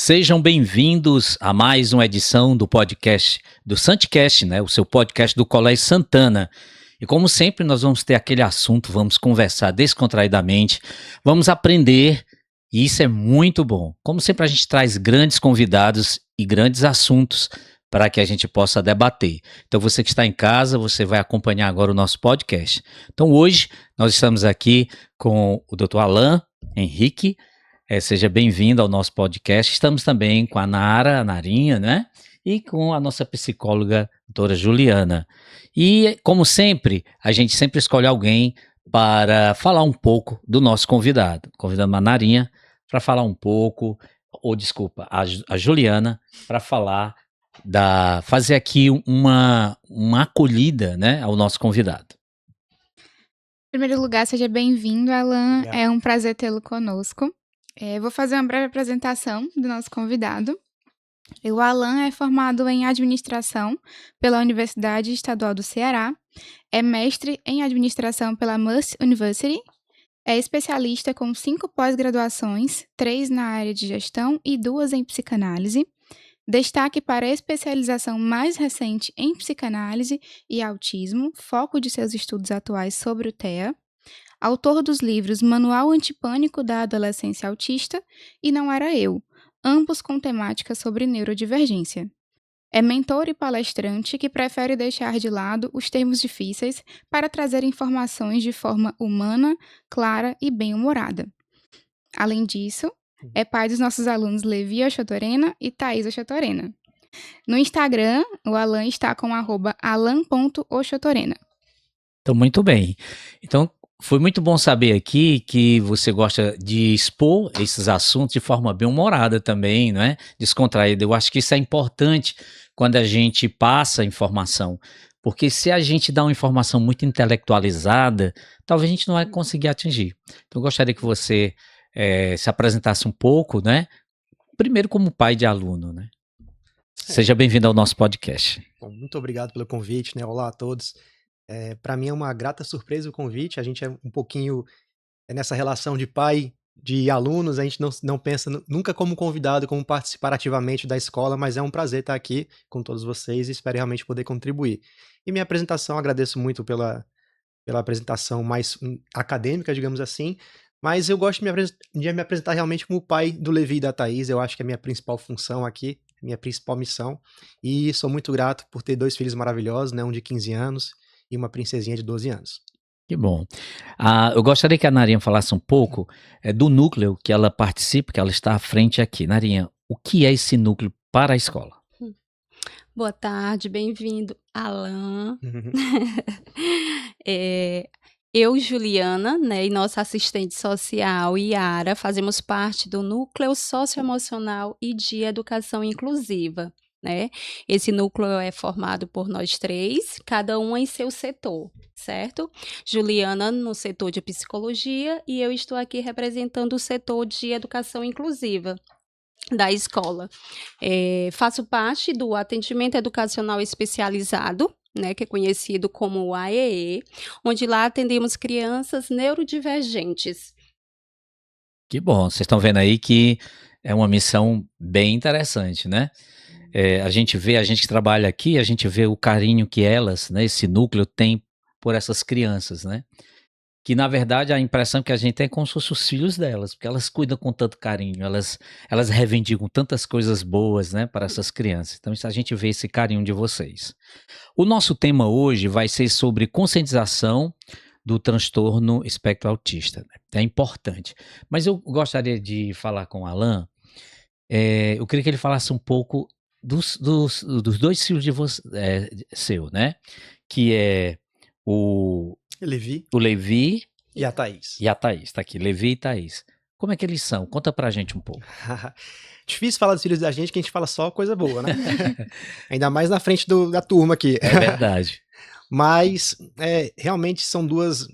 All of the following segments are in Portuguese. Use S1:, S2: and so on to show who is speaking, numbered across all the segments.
S1: Sejam bem-vindos a mais uma edição do podcast do Santicast, né? O seu podcast do Colégio Santana. E como sempre, nós vamos ter aquele assunto, vamos conversar descontraidamente, vamos aprender, e isso é muito bom. Como sempre, a gente traz grandes convidados e grandes assuntos para que a gente possa debater. Então, você que está em casa, você vai acompanhar agora o nosso podcast. Então, hoje, nós estamos aqui com o Dr. Alain Henrique. Seja bem-vindo ao nosso podcast. Estamos também com a Narinha, né? E com a nossa psicóloga, doutora Juliana. E, como sempre, a gente sempre escolhe alguém para falar um pouco do nosso convidado. Convidando a Narinha para falar um pouco, ou desculpa, a Juliana para fazer aqui uma acolhida, né, ao nosso convidado.
S2: Em primeiro lugar, seja bem-vindo, Alain.
S3: Obrigado.
S2: É um prazer tê-lo conosco. Vou fazer uma breve apresentação do nosso convidado. O Alain é formado em administração pela Universidade Estadual do Ceará, é mestre em administração pela Murray University, é especialista com 5 pós-graduações, 3 na área de gestão e 2 em psicanálise. Destaque para a especialização mais recente em psicanálise e autismo, foco de seus estudos atuais sobre o TEA. Autor dos livros Manual Antipânico da Adolescência Autista e Não Era Eu, ambos com temática sobre neurodivergência. É mentor e palestrante que prefere deixar de lado os termos difíceis para trazer informações de forma humana, clara e bem-humorada. Além disso, é pai dos nossos alunos Levi Oxotorena e Thaís Oxotorena. No Instagram, o Alain está com @alan.oxotorena.
S1: Então, muito bem. Então, foi muito bom saber aqui que você gosta de expor esses assuntos de forma bem-humorada também, não é? Descontraída. Eu acho que isso é importante quando a gente passa informação, porque se a gente dá uma informação muito intelectualizada, talvez a gente não vai conseguir atingir. Então, eu gostaria que você se apresentasse um pouco, né? Primeiro como pai de aluno, né? Seja bem-vindo ao nosso podcast.
S3: Bom, muito obrigado pelo convite, né? Olá a todos. Para mim é uma grata surpresa o convite. A gente é um pouquinho nessa relação de pai, de alunos. A gente não pensa nunca como convidado, como participar ativamente da escola, mas é um prazer estar aqui com todos vocês e espero realmente poder contribuir. E minha apresentação, agradeço muito pela apresentação mais acadêmica, digamos assim, mas eu gosto de me apresentar realmente como o pai do Levi e da Thaís. Eu acho que é a minha principal função aqui, minha principal missão, e sou muito grato por ter 2 filhos maravilhosos, né, um de 15 anos e uma princesinha de 12 anos.
S1: Que bom. Eu gostaria que a Narinha falasse um pouco do núcleo que ela participa, que ela está à frente aqui. Narinha, o que é esse núcleo para a escola?
S4: Boa tarde, bem-vindo, Alain. Eu, Juliana, né, e nossa assistente social, Yara, fazemos parte do Núcleo Socioemocional e de Educação Inclusiva, né? Esse núcleo é formado por nós 3, cada uma em seu setor, certo? Juliana no setor de psicologia e eu estou aqui representando o setor de Educação Inclusiva da escola. Faço parte do atendimento educacional especializado, né, que é conhecido como o AEE, onde lá atendemos crianças neurodivergentes.
S1: Que bom, vocês estão vendo aí que é uma missão bem interessante, né? A gente que trabalha aqui, a gente vê o carinho que elas, né, esse núcleo tem por essas crianças, né? Que na verdade a impressão que a gente tem é como se fossem os filhos delas, porque elas cuidam com tanto carinho, elas reivindicam tantas coisas boas, né, para essas crianças. Então a gente vê esse carinho de vocês. O nosso tema hoje vai ser sobre conscientização do transtorno espectro autista, né? É importante. Mas eu gostaria de falar com o Alain, eu queria que ele falasse um pouco dos 2 filhos seu, né? Que é o Levi
S3: E a Thaís.
S1: e a Thaís, tá aqui, Levi e Thaís. Como é que eles são? Conta pra gente um pouco.
S3: Difícil falar dos filhos da gente, que a gente fala só coisa boa, né? Ainda mais na frente da turma aqui.
S1: É verdade.
S3: Mas realmente são 2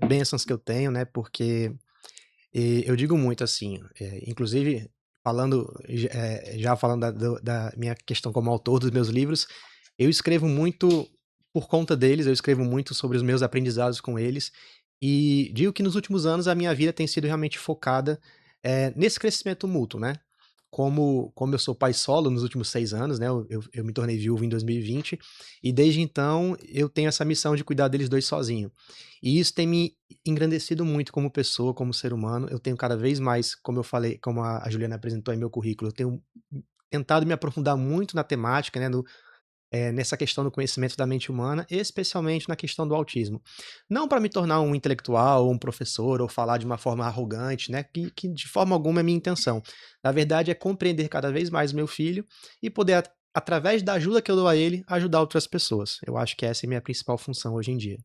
S3: bênçãos que eu tenho, né? Porque eu digo muito assim, inclusive já falando da minha questão como autor dos meus livros, eu escrevo muito por conta deles, eu escrevo muito sobre os meus aprendizados com eles, e digo que nos últimos anos a minha vida tem sido realmente focada nesse crescimento mútuo, né? como eu sou pai solo nos últimos 6 anos, né? Eu me tornei viúvo em 2020, e desde então eu tenho essa missão de cuidar deles dois sozinho. E isso tem me engrandecido muito como pessoa, como ser humano. Eu tenho cada vez mais, como eu falei, como a Juliana apresentou em meu currículo, eu tenho tentado me aprofundar muito na temática, né? Nessa questão do conhecimento da mente humana, especialmente na questão do autismo. Não para me tornar um intelectual ou um professor ou falar de uma forma arrogante, né? Que de forma alguma é minha intenção. Na verdade, é compreender cada vez mais o meu filho e poder, através da ajuda que eu dou a ele, ajudar outras pessoas. Eu acho que essa é a minha principal função hoje em dia.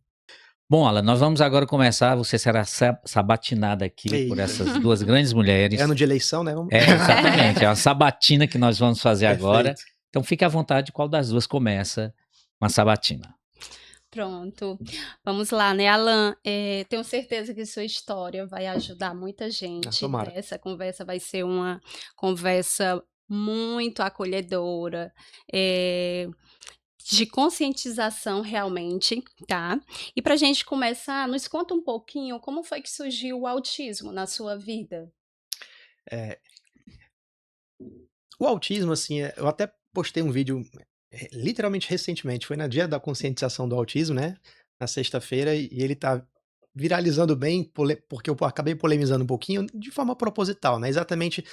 S1: Bom, Alan, nós vamos agora começar. Você será sabatinada aqui por
S3: Eita.
S1: essas duas grandes mulheres.
S3: Ano de eleição, né? Vamos...
S1: Exatamente. É uma sabatina que nós vamos fazer agora.
S3: Perfeito.
S1: Então fique à vontade qual das duas começa uma sabatina.
S4: Pronto. Vamos lá, né, Alan? Tenho certeza que sua história vai ajudar muita gente,
S3: tomara.
S4: né? Essa conversa vai ser uma conversa muito acolhedora, de conscientização realmente, tá? E pra gente começar, nos conta um pouquinho como foi que surgiu o autismo na sua vida?
S3: O autismo, assim, eu até postei um vídeo literalmente recentemente, foi no dia da conscientização do autismo, né? Na sexta-feira, e ele tá viralizando bem, porque eu acabei polemizando um pouquinho de forma proposital, né? Exatamente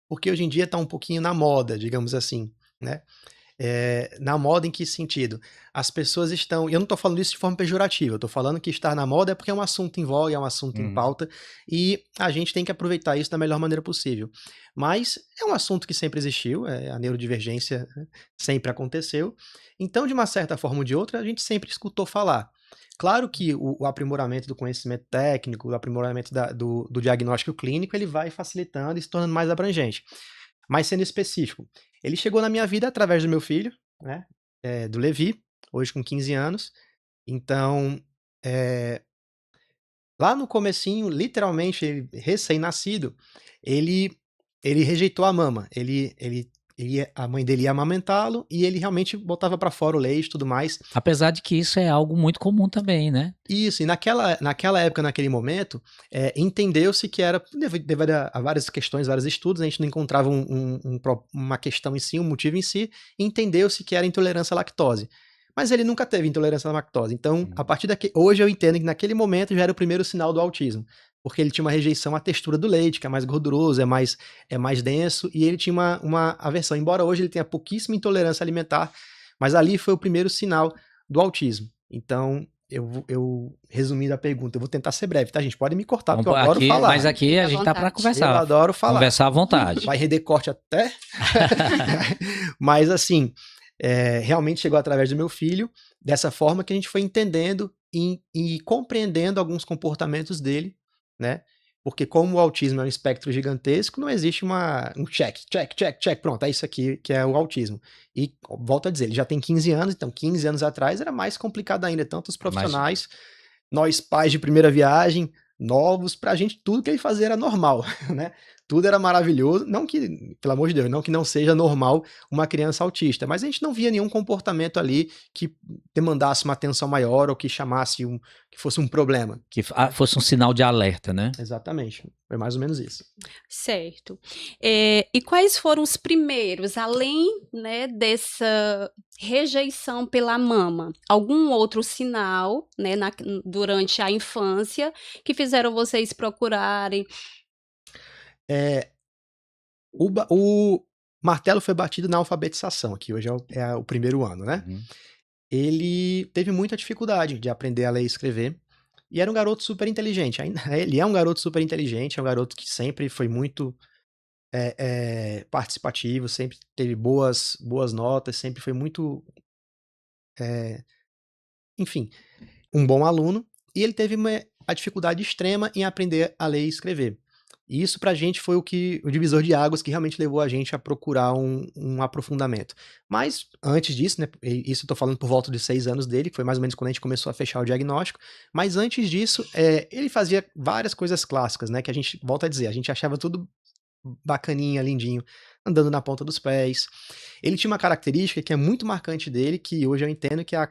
S3: porque hoje em dia tá um pouquinho na moda, digamos assim, né? Na moda em que sentido? As pessoas estão. Eu não estou falando isso de forma pejorativa, eu estou falando que estar na moda é porque é um assunto em voga, é um assunto em pauta, e a gente tem que aproveitar isso da melhor maneira possível. Mas é um assunto que sempre existiu, a neurodivergência, né, sempre aconteceu. Então, de uma certa forma ou de outra, a gente sempre escutou falar. Claro que o aprimoramento do conhecimento técnico, o aprimoramento do diagnóstico clínico, ele vai facilitando e se tornando mais abrangente. Mas sendo específico, ele chegou na minha vida através do meu filho, né, do Levi, hoje com 15 anos. Então, lá no comecinho, literalmente, ele recém-nascido, ele rejeitou a mama. A mãe dele ia amamentá-lo e ele realmente botava para fora o leite e tudo mais.
S1: Apesar de que isso é algo muito comum também, né?
S3: Isso, e naquela época, naquele momento, entendeu-se que era, devido a várias questões, vários estudos, a gente não encontrava uma questão em si, um motivo em si, e entendeu-se que era intolerância à lactose. Mas ele nunca teve intolerância à lactose. Então, a partir daqui, hoje eu entendo que naquele momento já era o primeiro sinal do autismo, porque ele tinha uma rejeição à textura do leite, que é mais gorduroso, é mais denso, e ele tinha uma aversão. Embora hoje ele tenha pouquíssima intolerância alimentar, mas ali foi o primeiro sinal do autismo. Então, eu resumindo a pergunta, eu vou tentar ser breve, tá, gente? Pode me cortar, porque eu adoro
S1: aqui,
S3: falar.
S1: mas aqui a
S4: Fica à
S1: gente tá para
S4: vontade.
S1: conversar.
S3: Eu adoro falar.
S1: Conversar à vontade.
S3: Vai render corte até. Mas assim, realmente chegou através do meu filho, dessa forma que a gente foi entendendo e compreendendo alguns comportamentos dele, né? Porque como o autismo é um espectro gigantesco, não existe um check, pronto, é isso aqui que é o autismo. E volto a dizer, ele já tem 15 anos, então 15 anos atrás era mais complicado ainda, tanto os profissionais, nós pais de primeira viagem, novos, pra gente tudo que ele fazia era normal, né? Tudo era maravilhoso, não que, pelo amor de Deus, não que não seja normal uma criança autista, mas a gente não via nenhum comportamento ali que demandasse uma atenção maior ou que chamasse que fosse um problema.
S1: Que fosse um sinal de alerta, né?
S3: Exatamente, foi mais ou menos isso.
S4: Certo. E quais foram os primeiros, além, né, dessa rejeição pela mama, algum outro sinal, né, durante a infância que fizeram vocês procurarem?
S3: O martelo foi batido na alfabetização, que hoje é o primeiro ano, né? Ele teve muita dificuldade de aprender a ler e escrever, e era um garoto super inteligente. Ele é um garoto super inteligente, é um garoto que sempre foi muito participativo, sempre teve boas notas, sempre foi muito, enfim, um bom aluno, e ele teve a dificuldade extrema em aprender a ler e escrever. E isso pra gente foi o divisor de águas que realmente levou a gente a procurar um aprofundamento. Mas antes disso, né, isso eu tô falando por volta de 6 anos dele, que foi mais ou menos quando a gente começou a fechar o diagnóstico, mas antes disso, ele fazia várias coisas clássicas, né, que a gente, volta a dizer, a gente achava tudo bacaninha, lindinho, andando na ponta dos pés. Ele tinha uma característica que é muito marcante dele, que hoje eu entendo que é a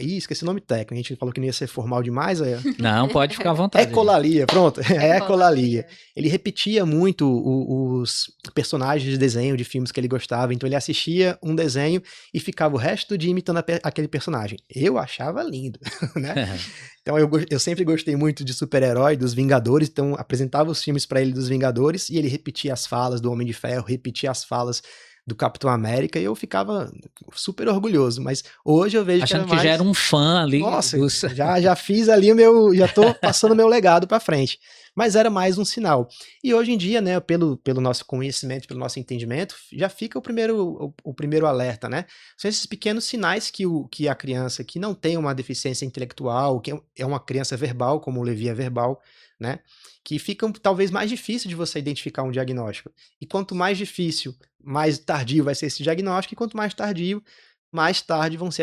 S3: Ih, esqueci o nome técnico, a gente falou que não ia ser formal demais, aí,
S1: Não, pode ficar à vontade. gente.
S3: ecolalia, pronto, ecolalia.
S4: Ecolalia.
S3: Ele repetia muito os personagens de desenho, de filmes que ele gostava, então ele assistia um desenho e ficava o resto do dia imitando aquele personagem. Eu achava lindo, né? Então eu sempre gostei muito de super-herói, dos Vingadores, então apresentava os filmes pra ele dos Vingadores e ele repetia as falas do Homem de Ferro, repetia as falas do Capitão América e eu ficava super orgulhoso, mas hoje eu vejo
S1: Achando
S3: que
S1: que
S3: era
S1: já
S3: mais...
S1: era um fã ali.
S3: Nossa,
S1: dos-
S3: já fiz ali já tô passando o meu legado pra frente. Mas era mais um sinal. E hoje em dia, né, pelo nosso conhecimento, pelo nosso entendimento, já fica o primeiro alerta, né? São esses pequenos sinais que a criança que não tem uma deficiência intelectual, que é uma criança verbal, como o Levi é verbal, né? Que ficam talvez mais difícil de você identificar um diagnóstico. E quanto mais difícil, mais tardio vai ser esse diagnóstico, e quanto mais tardio, mais tarde vão ser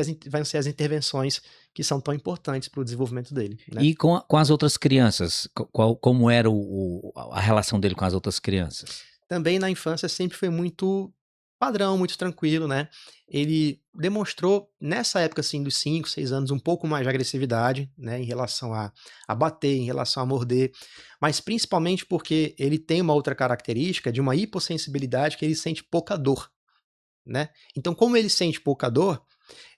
S3: as intervenções que são tão importantes para o desenvolvimento dele, né?
S1: E com as outras crianças, como era a relação dele com as outras crianças?
S3: Também na infância sempre foi muito padrão, muito tranquilo, né? Ele demonstrou, nessa época assim, dos 5, 6 anos, um pouco mais de agressividade, né? Em relação a bater, em relação a morder, mas principalmente porque ele tem uma outra característica de uma hipossensibilidade que ele sente pouca dor, né? Então, como ele sente pouca dor,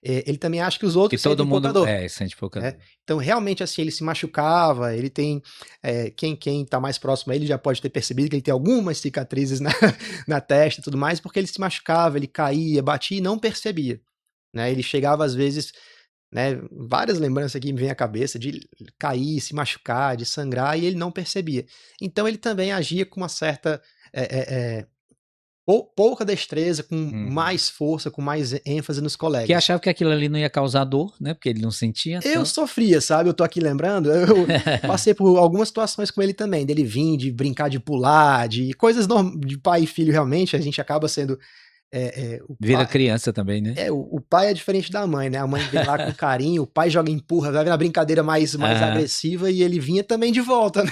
S3: ele também acha que os
S1: Que
S3: outros
S1: todo
S3: sentem pouca
S1: mundo
S3: dor.
S1: sente pouca
S3: Né?
S1: dor.
S3: Então, realmente, assim, ele se machucava, ele tem... quem tá mais próximo a ele já pode ter percebido que ele tem algumas cicatrizes na testa e tudo mais, porque ele se machucava, ele caía, batia e não percebia. Né? Ele chegava, às vezes, né, várias lembranças aqui me vêm à cabeça de cair, se machucar, de sangrar, e ele não percebia. Então, ele também agia com uma certa... pouca destreza, com mais força, com mais ênfase nos
S1: Que
S3: colegas.
S1: achava que aquilo ali não ia causar dor, né? Porque ele não sentia
S3: Eu
S1: tanto.
S3: sofria, sabe? Eu tô aqui lembrando, eu passei por algumas situações com ele também, dele vir, de brincar de pular, de coisas de pai e filho realmente, a gente acaba sendo... o
S1: Vira
S3: pai,
S1: criança também, né?
S3: o pai é diferente da mãe, né? A mãe vem lá com carinho, o pai joga empurra, vai na brincadeira mais
S1: Aham.
S3: agressiva e ele vinha também de volta, né?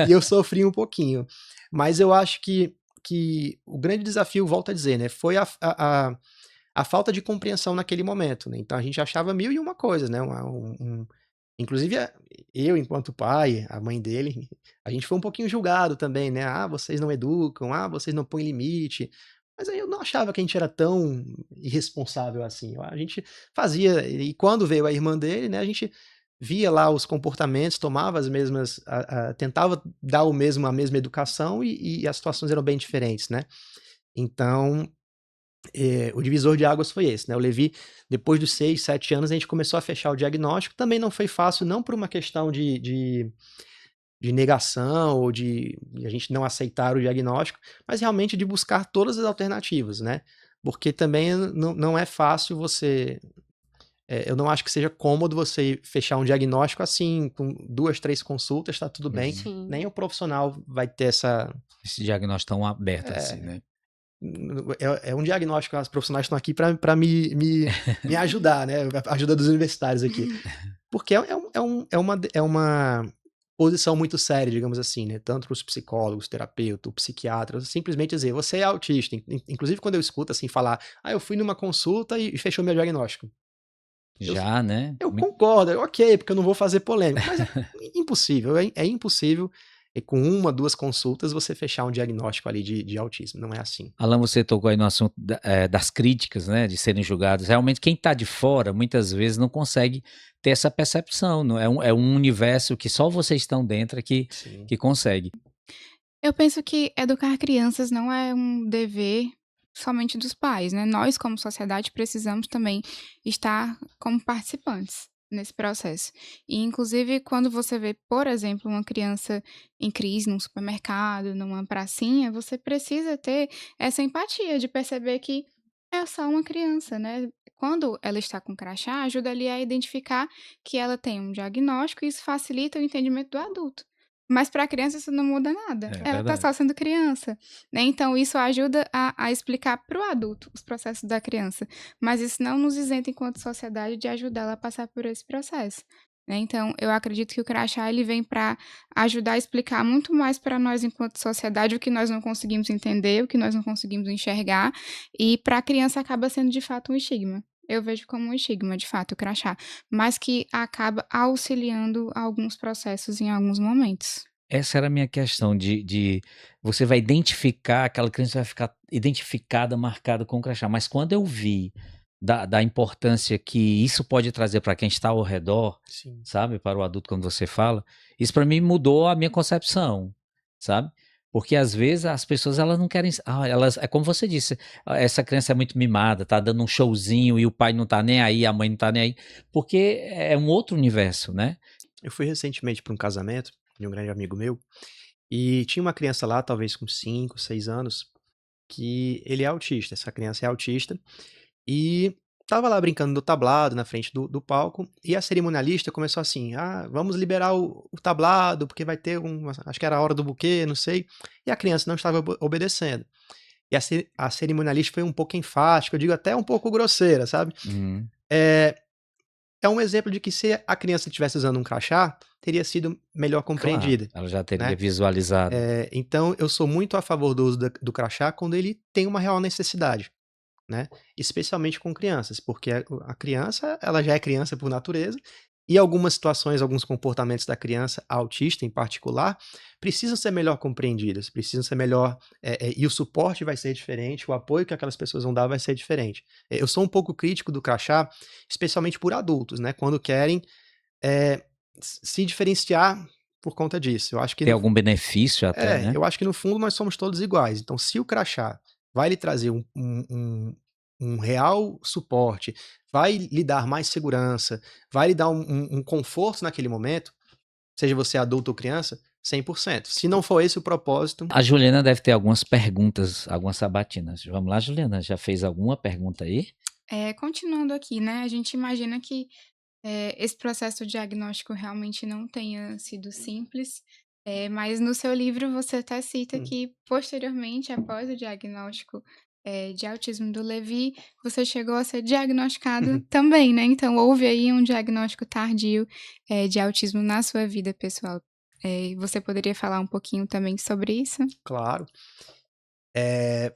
S3: E eu sofri um pouquinho. Mas eu acho que o grande desafio, volto a dizer, né? Foi a falta de compreensão naquele momento, né? Então a gente achava mil e uma coisas, né? Inclusive eu, enquanto pai, a mãe dele, a gente foi um pouquinho julgado também, né? Ah, vocês não educam, ah, vocês não põem limite. Mas aí eu não achava que a gente era tão irresponsável assim. A gente fazia, e quando veio a irmã dele, né? A gente via lá os comportamentos, tomava as mesmas, tentava dar a mesma educação e as situações eram bem diferentes, né? Então, o divisor de águas foi esse, né? O Levi, depois dos 6, 7 anos, a gente começou a fechar o diagnóstico. Também não foi fácil, não por uma questão de negação ou de a gente não aceitar o diagnóstico, mas realmente de buscar todas as alternativas, né? Porque também não é fácil você... eu não acho que seja cômodo você fechar um diagnóstico assim, com 2, 3 consultas, tá tudo bem.
S4: Sim.
S3: Nem o profissional vai ter
S1: Esse diagnóstico tão aberto assim, né?
S3: É um diagnóstico, os profissionais estão aqui para me ajudar, né? A ajuda dos universitários aqui. Porque é uma posição muito séria, digamos assim, né? Tanto para os psicólogos, terapeutas, psiquiatras, simplesmente dizer, você é autista. Inclusive, quando eu escuto assim falar, eu fui numa consulta e fechou meu diagnóstico.
S1: Já, né?
S3: Eu concordo, ok, porque eu não vou fazer polêmica, mas é impossível, é impossível. E com 1, 2 consultas você fechar um diagnóstico ali de autismo, não é assim.
S1: Alan, você tocou aí no assunto das críticas, né, de serem julgados. Realmente, quem está de fora, muitas vezes, não consegue ter essa percepção. Não? É um universo que só vocês estão dentro que consegue.
S2: Eu penso que educar crianças não é um dever somente dos pais, né? Nós, como sociedade, precisamos também estar como participantes nesse processo. E, inclusive, quando você vê, por exemplo, uma criança em crise num supermercado, numa pracinha, você precisa ter essa empatia de perceber que é só uma criança, né? Quando ela está com crachá, ajuda ali a identificar que ela tem um diagnóstico e isso facilita o entendimento do adulto. Mas para a criança isso não muda nada. Ela está só sendo criança, né? Então isso ajuda a explicar para o adulto os processos da criança. Mas isso não nos isenta enquanto sociedade de ajudá-la a passar por esse processo, né? Então eu acredito que o crachá ele vem para ajudar a explicar muito mais para nós enquanto sociedade o que nós não conseguimos entender, o que nós não conseguimos enxergar, e para a criança acaba sendo de fato um estigma. eu vejo como um estigma, de fato, o crachá, mas que acaba auxiliando alguns processos em alguns momentos.
S1: Essa era a minha questão de você vai identificar, aquela criança vai ficar identificada, marcada com o crachá, mas quando eu vi da importância que isso pode trazer para quem está ao redor,
S3: Sim.
S1: sabe, para o adulto quando você fala, isso para mim mudou a minha concepção, sabe. Porque às vezes as pessoas elas não querem elas é como você disse, essa criança é muito mimada, tá dando um showzinho e o pai não tá nem aí, a mãe não tá nem aí, porque é um outro universo, né.
S3: Eu fui recentemente para um casamento de um grande amigo meu, e tinha uma criança lá, talvez com 5, 6 anos, que ele é autista, essa criança é autista, e estava lá brincando do tablado na frente do palco, e a cerimonialista começou assim: "Ah, vamos liberar o tablado, porque vai ter acho que era a hora do buquê, não sei", e a criança não estava obedecendo. E a cerimonialista foi um pouco enfática, eu digo até um pouco grosseira, sabe.
S1: Uhum.
S3: Eh, é um exemplo de que se a criança estivesse usando um crachá, teria sido melhor
S1: Claro,
S3: compreendida,
S1: ela já teria
S3: né.
S1: visualizado.
S3: Então eu sou muito a favor do uso do crachá quando ele tem uma real necessidade, né, especialmente com crianças, porque a criança, ela já é criança por natureza, e algumas situações, alguns comportamentos da criança autista em particular, precisam ser melhor compreendidos, precisam ser melhor, e o suporte vai ser diferente, o apoio que aquelas pessoas vão dar vai ser diferente. Eu sou um pouco crítico do crachá, especialmente por adultos, né, quando querem, se diferenciar por conta disso. Eu acho que
S1: Tem algum benefício até, né.
S3: eu acho que no fundo nós somos todos iguais. Então, se o crachá vai lhe trazer um real suporte, vai lhe dar mais segurança, vai lhe dar um conforto naquele momento, seja você adulto ou criança, 100%. Se não for esse o propósito,
S1: A Juliana deve ter algumas perguntas, algumas sabatinas. Vamos lá, Juliana, já fez alguma pergunta aí?
S2: Continuando aqui, né, a gente imagina que esse processo diagnóstico realmente não tenha sido simples, mas no seu livro você até cita
S3: hum,
S2: que posteriormente, após o diagnóstico, de autismo do Levi, você chegou a ser diagnosticado também, né, então houve aí um diagnóstico tardio, de autismo na sua vida pessoal. Você poderia falar um pouquinho também sobre isso?
S3: claro. Eh,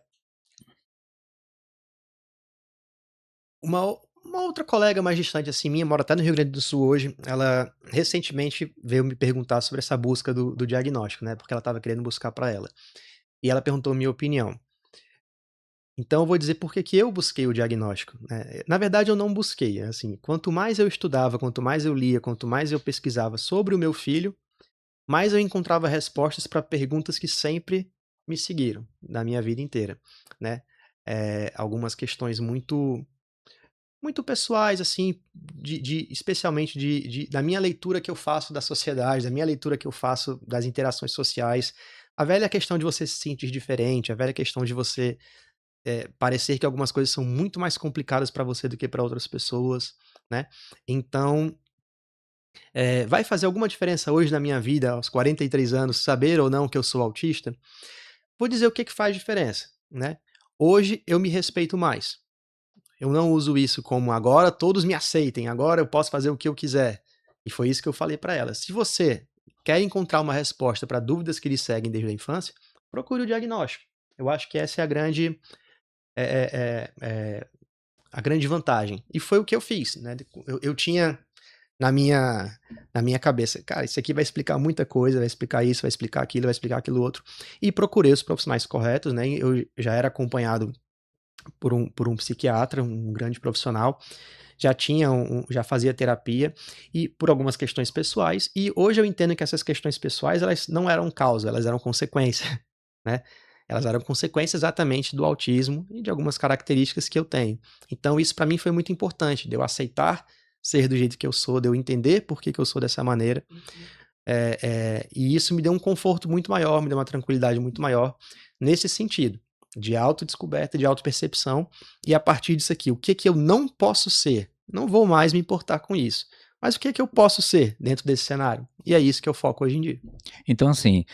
S3: uma outra colega mais distante, assim, minha, mora até no Rio Grande do Sul hoje, ela recentemente veio me perguntar sobre essa busca do diagnóstico, né, porque ela estava querendo buscar para ela. E ela perguntou a minha opinião. Então eu vou dizer por que que eu busquei o diagnóstico, né. Na verdade eu não busquei, assim, quanto mais eu estudava, quanto mais eu lia, quanto mais eu pesquisava sobre o meu filho, mais eu encontrava respostas para perguntas que sempre me seguiram, na minha vida inteira, né. Algumas questões muito pessoais, assim, especialmente da minha leitura que eu faço da sociedade, da minha leitura que eu faço das interações sociais. A velha questão de você se sentir diferente, a velha questão de você, parecer que algumas coisas são muito mais complicadas para você do que para outras pessoas, né. Então, vai fazer alguma diferença hoje na minha vida, aos 43 anos, saber ou não que eu sou autista? Vou dizer o que que faz diferença, né. Hoje eu me respeito mais. Eu não uso isso como agora todos me aceitem, agora eu posso fazer o que eu quiser. E foi isso que eu falei para ela. Se você quer encontrar uma resposta para dúvidas que lhe seguem desde a infância, procure o diagnóstico. Eu acho que essa é a grande vantagem. E foi o que eu fiz, né? Eu tinha na minha, na minha cabeça, cara, isso aqui vai explicar muita coisa, vai explicar isso, vai explicar aquilo, vai explicar aquilo outro. E procurei os profissionais corretos, né? Eu já era acompanhado por um psiquiatra, um grande profissional, já fazia terapia e por algumas questões pessoais, e hoje eu entendo que essas questões pessoais, elas não eram causa, elas eram consequência, né. Elas eram consequência exatamente do autismo e de algumas características que eu tenho. Então isso para mim foi muito importante, de eu aceitar ser do jeito que eu sou, de eu entender por que que eu sou dessa maneira, e isso me deu um conforto muito maior, me deu uma tranquilidade muito maior nesse sentido, de autodescoberta, de autopercepção, e a partir disso aqui, o que que eu não posso ser? Não vou mais me importar com isso. Mas o que que eu posso ser dentro desse cenário? E é isso que eu foco hoje em dia.
S1: Então assim,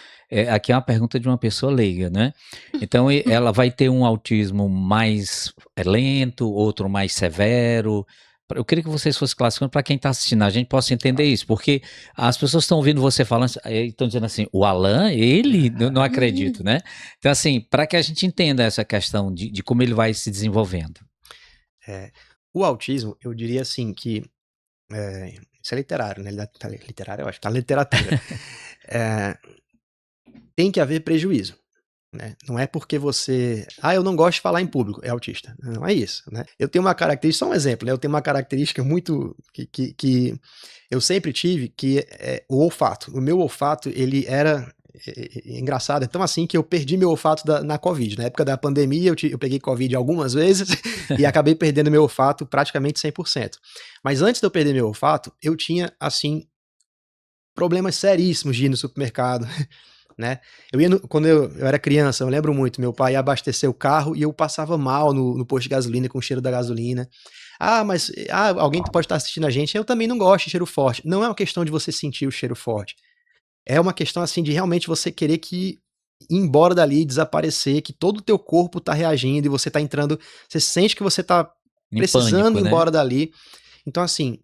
S1: aqui é uma pergunta de uma pessoa leiga, né. Então ela vai ter um autismo mais, lento, outro mais severo. Eu queria que vocês fossem classificando para quem está assistindo a gente possa entender isso, porque as pessoas estão ouvindo você falando, estão dizendo assim: "O Alan, ele? Não acredito", né. Então assim, para que a gente entenda essa questão de como ele vai se desenvolvendo.
S3: É. O autismo, eu diria assim que, isso é literário, né, literário eu acho, tá na literatura. Eh, Tem que haver prejuízo, né, não é porque você: "Ah, eu não gosto de falar em público", é autista, não é isso, né. Eu tenho uma característica só um exemplo, né, eu tenho uma característica muito que eu sempre tive, que é o olfato. O meu olfato, ele era engraçado, é tão assim que eu perdi meu olfato na Covid. Na época da pandemia, eu peguei Covid algumas vezes e acabei perdendo meu olfato praticamente 100%. Mas antes de eu perder meu olfato, eu tinha, assim, problemas seríssimos de ir no supermercado, né. Eu ia no Quando eu era criança, eu lembro muito, meu pai ia abastecer o carro e eu passava mal no posto de gasolina com o cheiro da gasolina. "Ah, mas, alguém pode estar assistindo a gente, eu também não gosto de cheiro forte". Não é uma questão de você sentir o cheiro forte, é uma questão, assim, de realmente você querer ir embora dali, desaparecer, que todo o teu corpo tá reagindo e você tá entrando, você sente que você tá
S1: Em
S3: precisando
S1: pânico,
S3: ir
S1: né?
S3: embora dali. Então, assim,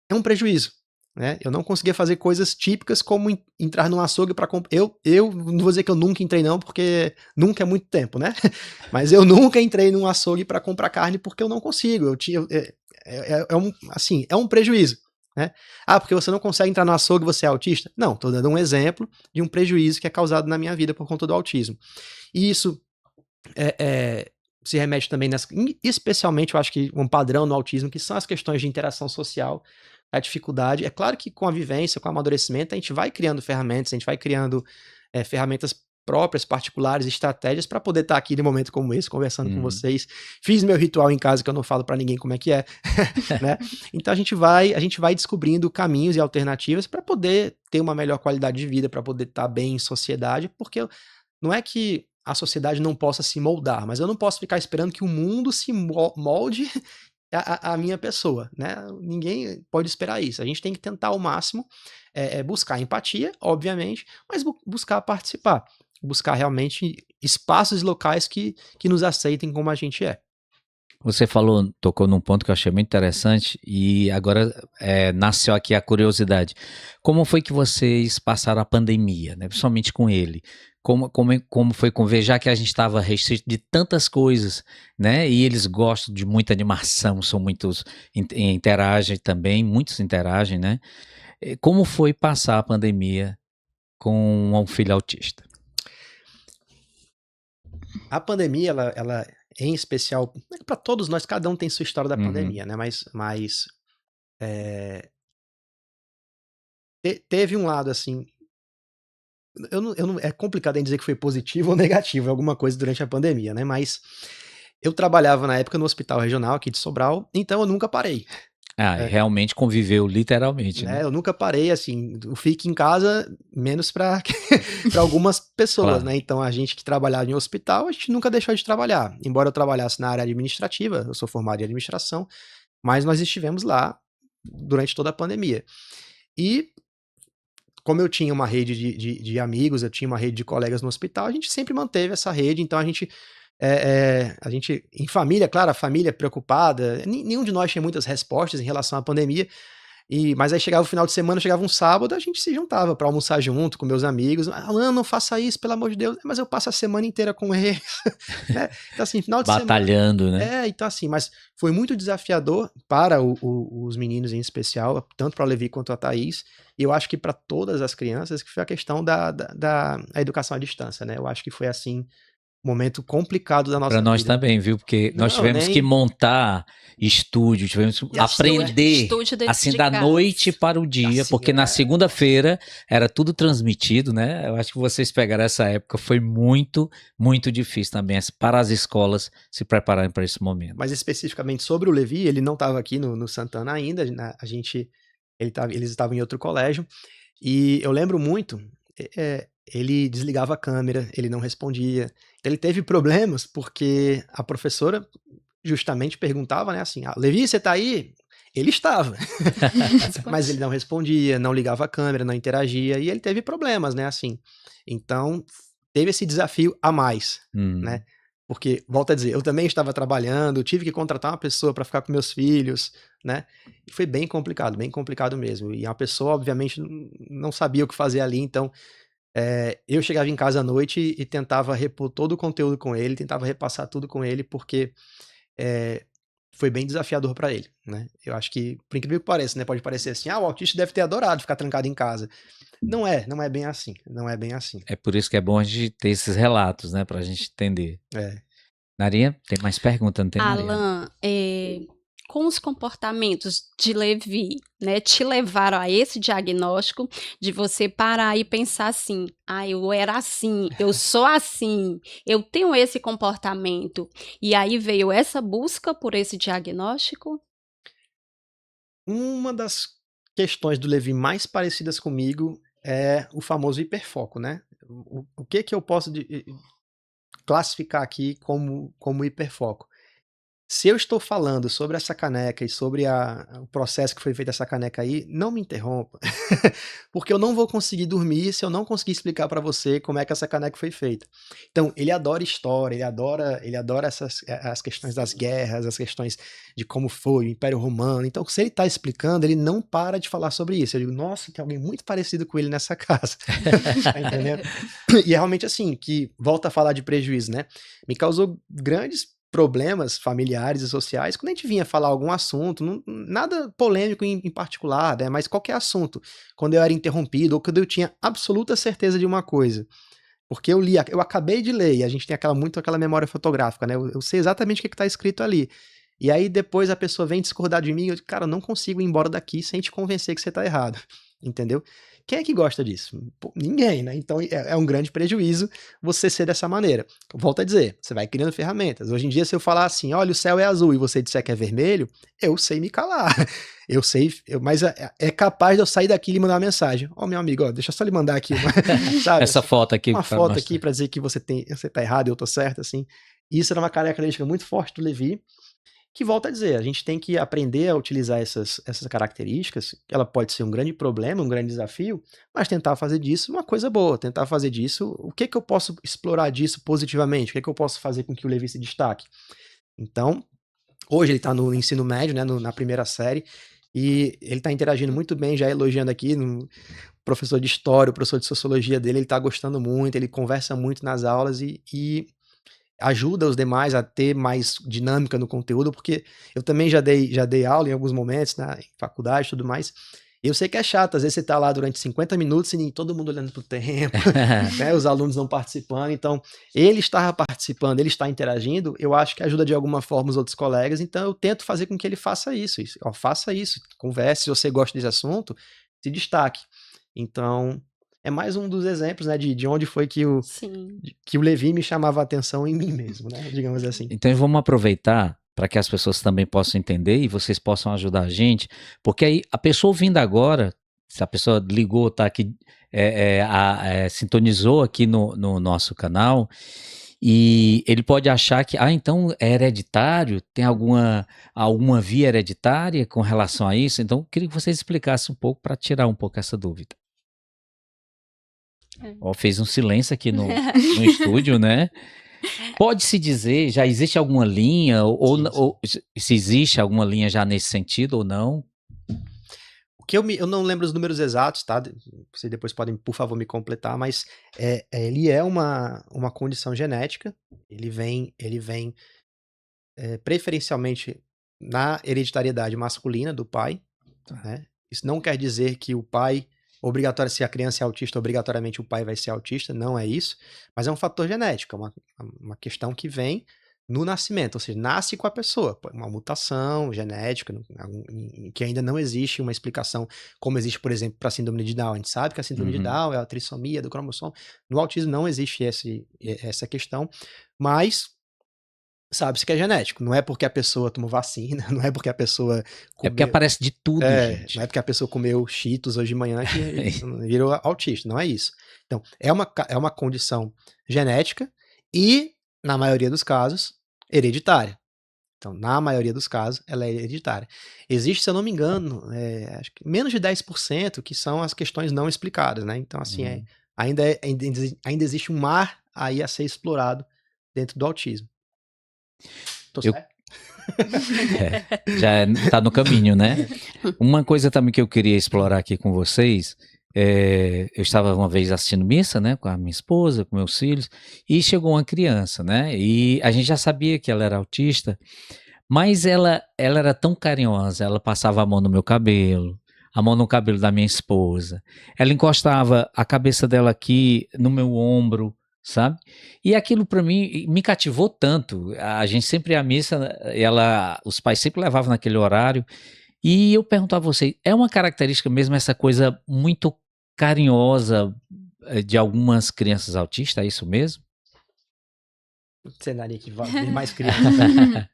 S3: é um prejuízo, né. Eu não conseguia fazer coisas típicas como entrar num açougue para comprar. Eu não vou dizer que eu nunca entrei não, porque nunca é muito tempo, né, mas eu nunca entrei num açougue para comprar carne, porque eu não consigo, eu tinha assim, é um prejuízo, né. "Ah, porque você não consegue entrar no açougue, você é autista?". Não, tô dando um exemplo de um prejuízo que é causado na minha vida por conta do autismo. E isso, eh eh, se remete também especialmente eu acho que um padrão no autismo, que são as questões de interação social, a dificuldade. É claro que com a vivência, com o amadurecimento, a gente vai criando ferramentas, a gente vai criando, ferramentas próprias, particulares, estratégias para poder estar aqui num momento como esse, conversando com
S1: Uhum.
S3: vocês. Fiz meu ritual em casa que eu não falo para ninguém como é que é, né. Então a gente vai descobrindo caminhos e alternativas para poder ter uma melhor qualidade de vida, para poder estar bem em sociedade, porque não é que a sociedade não possa se moldar, mas eu não posso ficar esperando que o mundo se molde a minha pessoa, né? Ninguém pode esperar isso. A gente tem que tentar ao máximo buscar empatia, obviamente, mas buscar participar, buscar realmente espaços e locais que nos aceitem como a gente é.
S1: Você tocou num ponto que eu achei muito interessante e agora nasceu aqui a curiosidade. Como foi que vocês passaram a pandemia, né? Principalmente com ele? Como foi conviver, já que a gente estava restrito de tantas coisas, né? E eles gostam de muita animação, são muitos, interagem também, muitos interagem, né? Como foi passar a pandemia com um filho autista?
S3: A pandemia, ela em especial, para todos nós, cada um tem sua história da
S1: Uhum.
S3: pandemia, né? Mas eh, teve um lado assim. Eu não é complicado em dizer que foi positivo ou negativo alguma coisa durante a pandemia, né, mas eu trabalhava na época no hospital regional aqui de Sobral, então eu nunca parei,
S1: Ah,
S3: né,
S1: realmente conviveu literalmente, né?
S3: eu nunca parei, assim, o fique em casa menos para para algumas pessoas,
S1: Claro.
S3: né, então a gente que trabalhava em hospital, a gente nunca deixou de trabalhar, embora eu trabalhasse na área administrativa, eu sou formado em administração, mas nós estivemos lá durante toda a pandemia. E como eu tinha uma rede de amigos, eu tinha uma rede de colegas no hospital, a gente sempre manteve essa rede, então a gente em família, claro, a família preocupada, nenhum de nós tinha muitas respostas em relação à pandemia, mas aí chegava o final de semana, chegava um sábado, a gente se juntava para almoçar junto com meus amigos: "Alan, não faça isso, pelo amor de Deus", mas eu passo a semana inteira com eles, né. Então assim, final de semana
S1: Batalhando, né?
S3: então assim, mas foi muito desafiador para os meninos em especial, tanto para o Levi quanto a Thaís, e eu acho que para todas as crianças, que foi a questão da a educação à distância, né, eu acho que foi, assim, um momento complicado da
S1: Para
S3: nossa
S1: nós
S3: vida.
S1: também, viu, porque nós
S3: Não,
S1: tivemos que
S3: nem
S1: montar estúdio, tivemos que
S3: e assim, né,
S1: aprender,
S4: Estúdio dentro
S1: assim,
S4: de
S1: da noite
S4: casa.
S1: para o dia,
S3: assim,
S1: porque na segunda-feira era tudo transmitido, né, eu acho que vocês pegaram essa época, foi muito, muito difícil também para as escolas se prepararem para esse momento.
S3: mas especificamente sobre o Levi, ele não estava aqui no Santana ainda, eles estavam em outro colégio, e eu lembro muito, ele desligava a câmera, ele não respondia. Ele teve problemas, porque a professora justamente perguntava, né, assim: "Ah, Levi, você tá aí?". Ele estava, mas ele não respondia, não ligava a câmera, não interagia, e ele teve problemas, né, assim. Então, teve esse desafio a mais, né.
S1: Hum.
S3: Porque, volto a dizer, eu também estava trabalhando, tive que contratar uma pessoa para ficar com meus filhos, né, e foi bem complicado mesmo. E a pessoa obviamente não sabia o que fazer ali, então eu chegava em casa à noite e tentava repor todo o conteúdo com ele, tentava repassar tudo com ele, porque, eh, foi bem desafiador para ele, né? Eu acho que, por incrível que pareça, né? Pode parecer assim, o autista deve ter adorado ficar trancado em casa. Não é bem assim, não é bem assim.
S1: É por isso que é bom a gente ter esses relatos, né, pra gente entender. Narinha, tem mais pergunta, não tem, Narinha?
S4: Alan, com os comportamentos de Levi, né, te levaram a esse diagnóstico de você parar e pensar assim, eu era assim, eu sou assim, eu tenho esse comportamento. E aí veio essa busca por esse diagnóstico?
S3: Uma das questões do Levi mais parecidas comigo é o famoso hiperfoco, né? O que eu posso classificar aqui como hiperfoco? Se eu estou falando sobre essa caneca e sobre o processo que foi feito essa caneca aí, não me interrompa, porque eu não vou conseguir dormir se eu não conseguir explicar para você como é que essa caneca foi feita. Então, ele adora história, ele adora as questões das guerras, as questões de como foi o Império Romano. Então, se ele está explicando, ele não para de falar sobre isso. Eu digo, nossa, tem alguém muito parecido com ele nessa casa. Tá entendendo? E é realmente assim, que volta a falar de prejuízo, né? Me causou grandes problemas familiares e sociais quando a gente vinha falar algum assunto, nada polêmico em particular, né, mas qualquer assunto, quando eu era interrompido ou quando eu tinha absoluta certeza de uma coisa, porque eu acabei de ler e a gente tem muito aquela memória fotográfica, né, eu sei exatamente o que está escrito ali, e aí depois a pessoa vem discordar de mim e eu digo, cara, eu não consigo ir embora daqui sem te convencer que você está errado, entendeu? Quem é que gosta disso? Pô, ninguém, né? Então é um grande prejuízo você ser dessa maneira. Volto a dizer, você vai criando ferramentas. Hoje em dia, se eu falar assim, olha, o céu é azul e você disser que é vermelho, eu sei me calar. Eu sei, mas é capaz de eu sair daqui e lhe mandar uma mensagem. Meu amigo, deixa eu só lhe mandar aqui sabe,
S1: essa foto aqui.
S3: Uma foto aqui para dizer que você tá errado e eu tô certo, assim. Isso era uma característica muito forte do Levi, que volta a dizer, a gente tem que aprender a utilizar essas características, ela pode ser um grande problema, um grande desafio, mas tentar fazer disso uma coisa boa, tentar fazer disso, o que eu posso explorar disso positivamente, o que eu posso fazer com que o Levi se destaque. Então, hoje ele está no ensino médio, né, na primeira série, e ele está interagindo muito bem, já elogiando aqui, no professor de história, o professor de sociologia dele, ele está gostando muito, ele conversa muito nas aulas e ajuda os demais a ter mais dinâmica no conteúdo, porque eu também já dei aula em alguns momentos, em faculdade e tudo mais, e eu sei que é chato, às vezes você tá lá durante 50 minutos e todo mundo olhando pro tempo, né, os alunos não participando, então ele estava participando, ele está interagindo, eu acho que ajuda de alguma forma os outros colegas, então eu tento fazer com que ele faça isso, faça isso, converse, se você gosta desse assunto, se destaque. Então, é mais um dos exemplos, né, de onde foi que o Levi me chamava a atenção em mim mesmo, né, digamos assim.
S1: Então vamos aproveitar para que as pessoas também possam entender e vocês possam ajudar a gente, porque aí a pessoa ouvindo agora, se a pessoa ligou, tá aqui, sintonizou aqui no nosso canal, e ele pode achar que, então é hereditário, tem alguma via hereditária com relação a isso, então eu queria que vocês explicassem um pouco para tirar um pouco essa dúvida. Fez um silêncio aqui no estúdio, né? Pode-se dizer, já existe alguma linha, ou se existe alguma linha já nesse sentido ou não?
S3: O que eu não lembro os números exatos, tá? Vocês depois podem, por favor, me completar, mas ele é uma condição genética, ele vem preferencialmente na hereditariedade masculina do pai, né? Isso não quer dizer que o pai se a criança é autista, obrigatoriamente o pai vai ser autista, não é isso, mas é um fator genético, uma questão que vem no nascimento, ou seja, nasce com a pessoa, uma mutação genética, que ainda não existe uma explicação, como existe, por exemplo, para a síndrome de Down. A gente sabe que a síndrome de Down é a trissomia do cromossomo, no autismo não existe essa questão, mas sabe-se que é genético, não é porque a pessoa tomou vacina, não é porque a pessoa
S1: comeu... É porque aparece de tudo, gente.
S3: Não é porque a pessoa comeu Cheetos hoje de manhã que virou autista, não é isso. Então, é uma condição genética e, na maioria dos casos, hereditária. Então, na maioria dos casos, ela é hereditária. Existe, se eu não me engano, acho que menos de 10% que são as questões não explicadas, né? Então, assim, ainda existe um mar aí a ser explorado dentro do autismo. Tô certo?
S1: Já tá no caminho, né? Uma coisa também que eu queria explorar aqui com vocês, eu estava uma vez assistindo missa, né, com a minha esposa, com meus filhos, e chegou uma criança, né, e a gente já sabia que ela era autista, Mas ela era tão carinhosa, ela passava a mão no meu cabelo, a mão no cabelo da minha esposa. Ela encostava a cabeça dela aqui no meu ombro, sabe? E aquilo para mim me cativou tanto. A gente sempre ia à missa, os pais sempre levavam naquele horário. E eu pergunto a você, é uma característica mesmo essa coisa muito carinhosa de algumas crianças autistas, é isso mesmo?
S3: Cenário que vai ver mais crianças.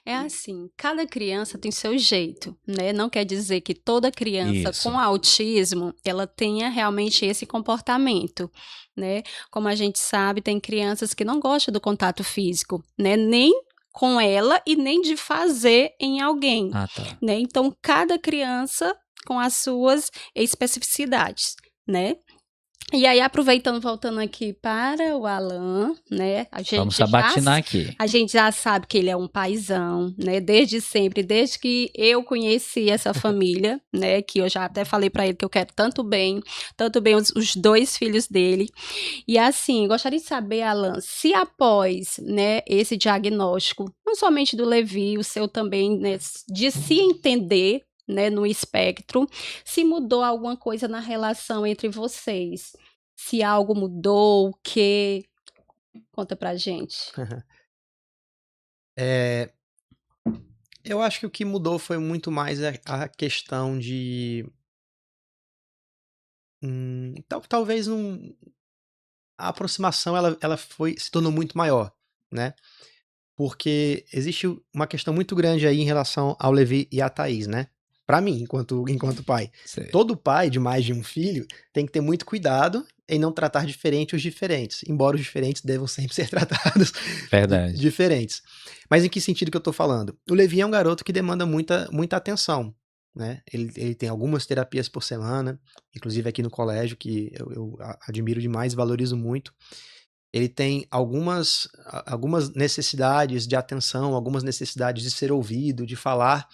S4: É assim, cada criança tem seu jeito, né? Não quer dizer que toda criança
S1: Isso.
S4: com autismo, ela tenha realmente esse comportamento, né? Como a gente sabe, tem crianças que não gostam do contato físico, né? Nem com ela e nem de fazer em alguém,
S1: Ah, tá.
S4: né? Então, cada criança com as suas especificidades, né? E aí, aproveitando, voltando aqui para o Alan, né?
S1: Vamos sabatinar aqui.
S4: A gente já sabe que ele é um paizão, né? Desde sempre, desde que eu conheci essa família, né? Que eu já até falei para ele que eu quero tanto bem os dois filhos dele. E assim, gostaria de saber, Alan, se após, né, esse diagnóstico, não somente do Levi, o seu também, né, de se entender, né, no espectro, se mudou alguma coisa na relação entre vocês. Se algo mudou, o quê? Conta pra gente.
S3: Eu acho que o que mudou foi muito mais a questão de. Talvez a aproximação ela se tornou muito maior, né? Porque existe uma questão muito grande aí em relação ao Levi e à Thaís, né? Pra mim, enquanto pai.
S1: Sei.
S3: Todo pai de mais de um filho tem que ter muito cuidado em não tratar diferente os diferentes, embora os diferentes devam sempre ser tratados
S1: Verdade.
S3: diferentes. Mas em que sentido que eu tô falando? O Levi é um garoto que demanda muita atenção, né? Ele tem algumas terapias por semana, inclusive aqui no colégio, que eu admiro demais, valorizo muito. Ele tem algumas necessidades de atenção, algumas necessidades de ser ouvido, de falar,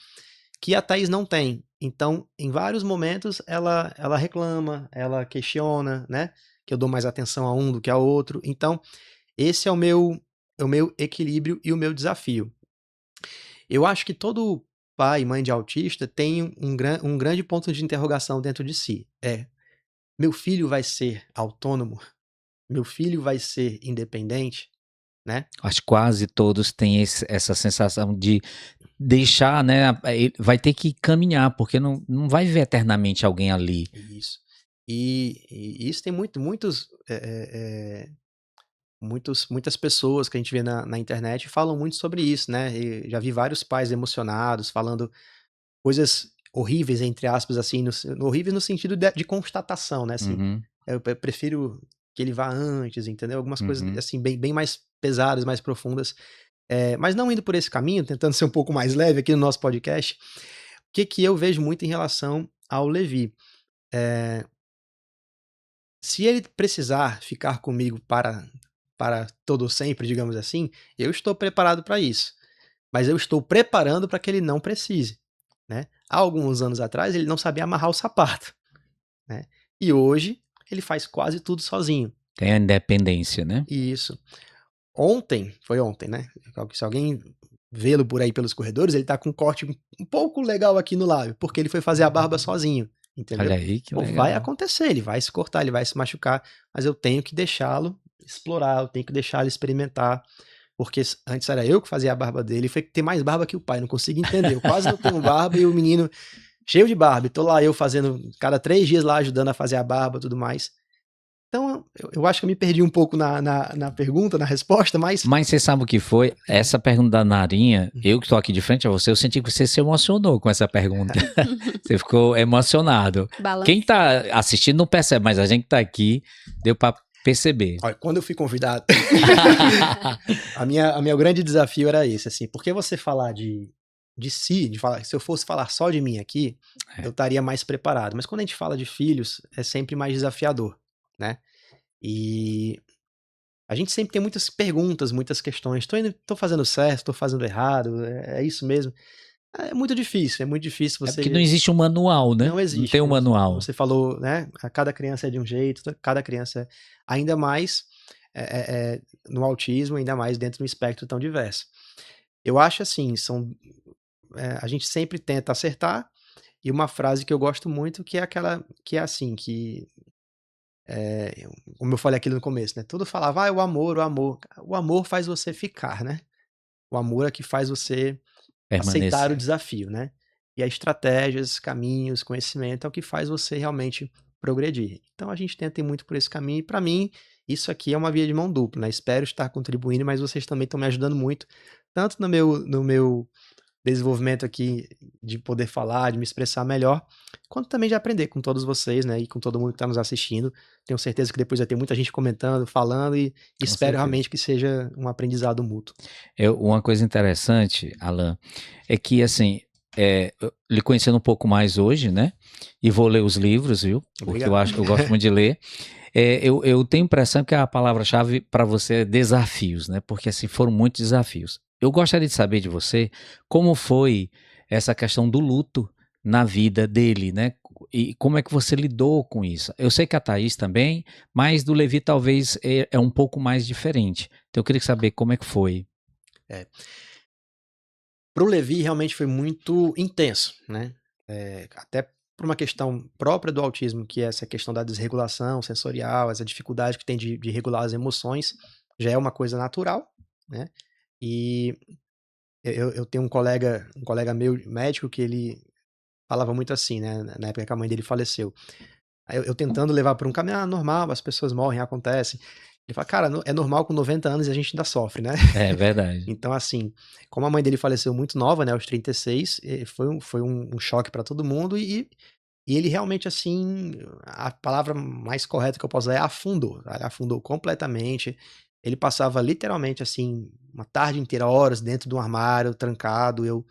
S3: que a Thaís não tem. Então, em vários momentos, ela reclama, ela questiona, né? Que eu dou mais atenção a um do que a outro. Então, esse é o meu equilíbrio e o meu desafio. Eu acho que todo pai e mãe de autista tem um grande ponto de interrogação dentro de si. Meu filho vai ser autônomo? Meu filho vai ser independente? Né?
S1: Acho que quase todos têm essa sensação de deixar, né? Vai ter que caminhar, porque não vai viver eternamente alguém ali.
S3: Isso. E isso tem muitas pessoas que a gente vê na internet falam muito sobre isso, né? E já vi vários pais emocionados falando coisas horríveis, entre aspas, assim, horríveis no sentido de constatação, né? Assim,
S1: Uhum,
S3: eu prefiro que ele vá antes, entendeu? Algumas coisas
S1: uhum.
S3: assim, bem mais pesadas, mais profundas. Mas não indo por esse caminho, tentando ser um pouco mais leve aqui no nosso podcast, o que eu vejo muito em relação ao Levi? Se ele precisar ficar comigo para todo sempre, digamos assim, eu estou preparado para isso. Mas eu estou preparando para que ele não precise, né? Há alguns anos atrás ele não sabia amarrar o sapato, né? E hoje ele faz quase tudo sozinho.
S1: Tem a independência, né?
S3: Isso. Foi ontem, né? Se alguém vê-lo por aí pelos corredores, ele tá com um corte um pouco legal aqui no lábio, porque ele foi fazer a barba sozinho, entendeu?
S1: Olha aí que
S3: Pô,
S1: legal.
S3: vai acontecer, ele vai se cortar, ele vai se machucar, mas eu tenho que deixá-lo explorar, eu tenho que deixá-lo experimentar, porque antes era eu que fazia a barba dele, foi ter mais barba que o pai, não consigo entender, eu quase não tenho barba e o menino cheio de barba, e tô lá eu fazendo, cada 3 dias lá ajudando a fazer a barba e tudo mais. Então, eu acho que eu me perdi um pouco na pergunta, na resposta, mas...
S1: Mas você sabe o que foi? Essa pergunta da Narinha, eu que estou aqui de frente a você, eu senti que você se emocionou com essa pergunta. Você ficou emocionado. Quem tá assistindo não percebe, mas a gente tá aqui, deu para perceber.
S3: Olha, quando eu fui convidado, a meu grande desafio era esse, assim, porque você falar de si, se eu fosse falar só de mim aqui, eu estaria mais preparado. Mas quando a gente fala de filhos, é sempre mais desafiador, né? E a gente sempre tem muitas perguntas, muitas questões. Tô fazendo certo, tô fazendo errado, é isso mesmo. É muito difícil você...
S1: É porque não existe um manual, né?
S3: Não existe.
S1: Não tem um manual.
S3: Você falou, né? Cada criança é de um jeito, cada criança, ainda mais no autismo, ainda mais dentro de um espectro tão diverso. Eu acho assim, a gente sempre tenta acertar, e uma frase que eu gosto muito que é aquela que é assim, como eu falei aqui no começo, né, tudo falava: "Ah, o amor, o amor". O amor faz você ficar, né. O amor é que faz você aceitar o
S1: Permanecer.
S3: desafio, né. E as estratégias, caminhos, conhecimento é o que faz você realmente progredir. Então a gente tenta ir muito por esse caminho e para mim, isso aqui é uma via de mão dupla, né, espero estar contribuindo, mas vocês também estão me ajudando muito, tanto no meu desenvolvimento aqui de poder falar, de me expressar melhor, quanto também de aprender com todos vocês, né, e com todo mundo que está nos assistindo. Tenho certeza que depois vai ter muita gente comentando, falando e
S1: Com
S3: espero
S1: certeza.
S3: realmente que seja um aprendizado mútuo.
S1: Uma coisa interessante, Alan, é que assim, lhe conhecendo um pouco mais hoje, né? E vou ler os livros, viu? Porque
S3: Obrigado.
S1: eu gosto muito de ler. Eu tenho a impressão que a palavra-chave para você é desafios, né? Porque assim, foram muitos desafios. Eu gostaria de saber de você como foi essa questão do luto na vida dele, né? E como é que você lidou com isso? Eu sei que a Thaís também, mas do Levi talvez é um pouco mais diferente. Então eu queria saber como é que foi.
S3: É. Para o Levi realmente foi muito intenso, né, até por uma questão própria do autismo, que é essa questão da desregulação sensorial, essa dificuldade que tem de regular as emoções, já é uma coisa natural, né, e eu tenho um colega meu médico que ele falava muito assim, né, na época que a mãe dele faleceu. Aí eu tentando levar por um caminho: "Ah, normal, as pessoas morrem, acontece". Ele fala: "Cara, é normal com 90 anos e a gente ainda sofre, né".
S1: É verdade.
S3: Então, assim, como a mãe dele faleceu muito nova, né, aos 36, foi um choque para todo mundo e ele realmente, assim, a palavra mais correta que eu posso usar é afundou, ele afundou completamente. Ele passava literalmente, assim, uma tarde inteira, horas dentro de um armário, trancado, eu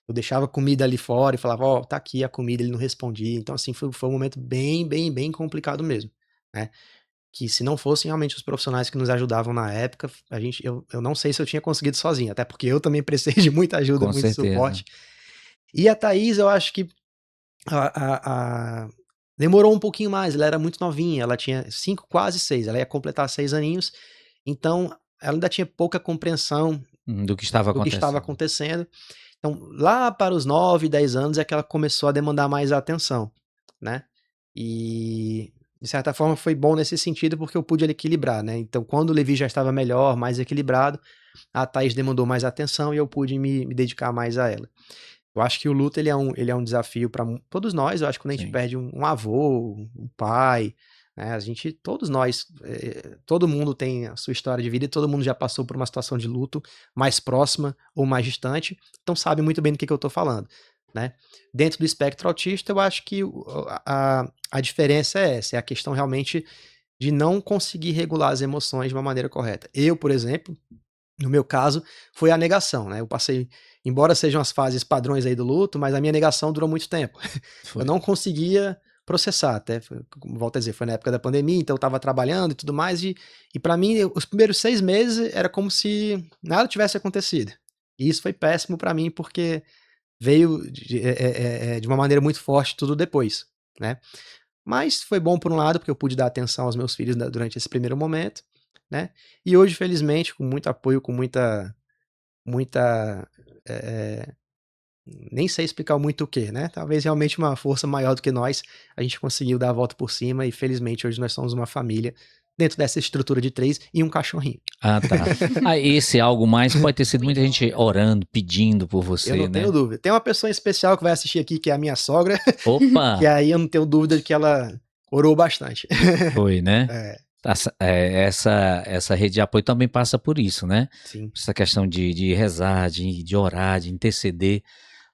S3: deixava comida ali fora e falava: "Ó, tá aqui a comida", ele não respondia. Então, assim, foi um momento bem, bem, bem complicado mesmo, né. Que se não fossem realmente os profissionais que nos ajudavam na época, eu não sei se eu tinha conseguido sozinho, até porque eu também precisei de muita ajuda,
S1: Com
S3: muito
S1: certeza.
S3: suporte. E a Thaís eu acho que a demorou um pouquinho mais, ela era muito novinha, ela tinha 5, quase 6, ela ia completar 6 aninhos, então ela ainda tinha pouca compreensão
S1: Do que estava
S3: do que estava
S1: acontecendo.
S3: acontecendo. Então, lá para os 9, 10 anos é que ela começou a demandar mais atenção, né. E, de certa forma, foi bom nesse sentido, porque eu pude ali equilibrar, né. Então, quando o Levi já estava melhor, mais equilibrado, a Thaís demandou mais atenção e eu pude me dedicar mais a ela. Eu acho que o luto ele é um desafio para todos nós, eu acho que quando a gente
S1: Sim.
S3: perde um avô, um pai, né, todos nós, todo mundo tem a sua história de vida e todo mundo já passou por uma situação de luto mais próxima ou mais distante, então sabe muito bem do que eu estou falando, né. Dentro do espectro autista, eu acho que a diferença é essa, é a questão realmente de não conseguir regular as emoções de uma maneira correta. Eu, por exemplo, no meu caso, foi a negação, né, eu passei, embora sejam as fases padrões aí do luto, mas a minha negação durou muito tempo. Eu
S1: Foi.
S3: não conseguia processar, até volto a dizer, foi na época da pandemia, então eu estava trabalhando e tudo mais, e para mim os primeiros 6 meses era como se nada tivesse acontecido. E isso foi péssimo para mim, porque veio de uma maneira muito forte tudo depois, né. Mas foi bom por um lado, porque eu pude dar atenção aos meus filhos durante esse primeiro momento, né, e hoje felizmente com muito apoio, com muita, eh, nem sei explicar muito o que, né, talvez realmente uma força maior do que nós, a gente conseguiu dar a volta por cima e felizmente hoje nós somos uma família, dentro dessa estrutura de 3 e um cachorrinho.
S1: Ah, tá. Ah, esse algo mais pode ter sido muita gente orando, pedindo por
S3: Eu
S1: você,
S3: não tenho
S1: né.
S3: dúvida. Tem uma pessoa em especial que vai assistir aqui, que é a minha sogra, que
S1: Opa!
S3: aí eu não tenho dúvida de que ela orou bastante.
S1: Foi, né.
S3: É,
S1: Essa rede de apoio também passa por isso, né.
S3: sim.
S1: Essa questão de rezar, de orar, de interceder,